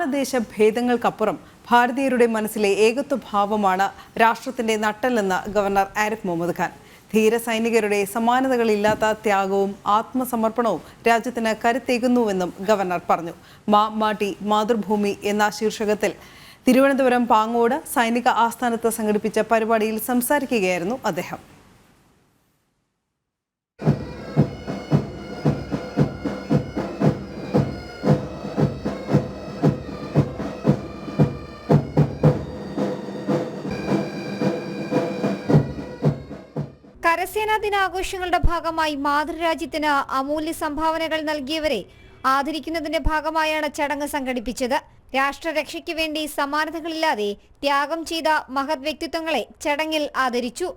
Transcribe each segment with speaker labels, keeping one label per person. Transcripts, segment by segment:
Speaker 1: കാലദേശ ഭേദങ്ങൾക്കപ്പുറം ഭാരതീയരുടെ മനസ്സിലെ ഏകത്വഭാവമാണ് രാഷ്ട്രത്തിന്റെ നട്ടെല്ലെന്ന് ഗവർണർ ആരിഫ് മുഹമ്മദ് ഖാൻ. ധീര സൈനികരുടെ സമാനതകളില്ലാത്ത ത്യാഗവും ആത്മസമർപ്പണവും രാജ്യത്തിന് കരുത്തേകുന്നുവെന്നും ഗവർണർ പറഞ്ഞു. മാട്ടി മാതൃഭൂമി എന്ന ശീർഷകത്തിൽ തിരുവനന്തപുരം പാങ്ങോട് സൈനിക ആസ്ഥാനത്ത് സംഘടിപ്പിച്ച പരിപാടിയിൽ സംസാരിക്കുകയായിരുന്നു അദ്ദേഹം.
Speaker 2: കരസേനാ ദിനാഘോഷങ്ങളുടെ ഭാഗമായി മാതൃരാജ്യത്തിന് അമൂല്യ സംഭാവനകൾ നൽകിയവരെ ആദരിക്കുന്നതിന്റെ ഭാഗമായാണ് ചടങ്ങ് സംഘടിപ്പിച്ചത്. രാഷ്ട്രരക്ഷയ്ക്ക് വേണ്ടി സമാനതകളില്ലാതെ ത്യാഗം ചെയ്ത മഹത് വ്യക്തിത്വങ്ങളെ ചടങ്ങിൽ ആദരിച്ചു.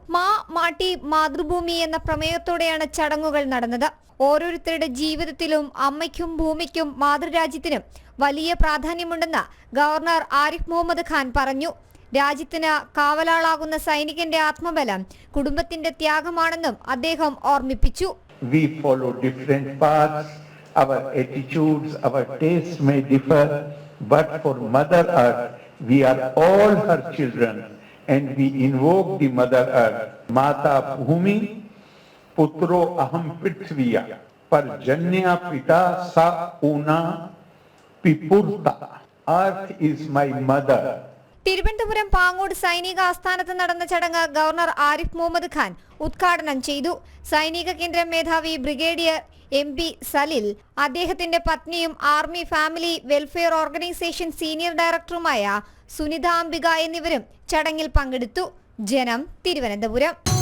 Speaker 2: മാട്ടി മാതൃഭൂമി എന്ന പ്രമേയത്തോടെയാണ് ചടങ്ങുകൾ നടന്നത്. ഓരോരുത്തരുടെ ജീവിതത്തിലും അമ്മയ്ക്കും ഭൂമിക്കും മാതൃരാജ്യത്തിനും വലിയ പ്രാധാന്യമുണ്ടെന്ന് ഗവർണർ ആരിഫ് മുഹമ്മദ് ഖാൻ പറഞ്ഞു. രാജ്യത്തിന് കാവലാളാകുന്ന സൈനികന്റെ ആത്മബലം കുടുംബത്തിന്റെ ത്യാഗമാണെന്നും അദ്ദേഹം ഓർമ്മിപ്പിച്ചു.
Speaker 3: We follow different paths. Our attitudes, our tastes may differ, but for Mother Earth, we are all her children, and we invoke the Mother Earth. Mata Bhumi, Putro Aham Prithviya, Parjanya Pita Sa Una Pipurta. Earth is my mother.
Speaker 2: Thiruvananthapuram Pangode സൈനിക ആസ്ഥാനത്ത് നടന്ന ചടങ്ങ് governor Arif Muhammad Khan ഉദ്ഘാടനം ചെയ്തു. സൈനിക കേന്ദ്ര മേധാവി brigadier MP Salil, അദ്ദേഹത്തിന്റെ പത്നിയും army family welfare organisation senior ഡയറക്ടറുമായ സുനിത അംബിക എന്നിവരും ചടങ്ങിൽ പങ്കെടുത്തു. ജനം, തിരുവനന്തപുരം.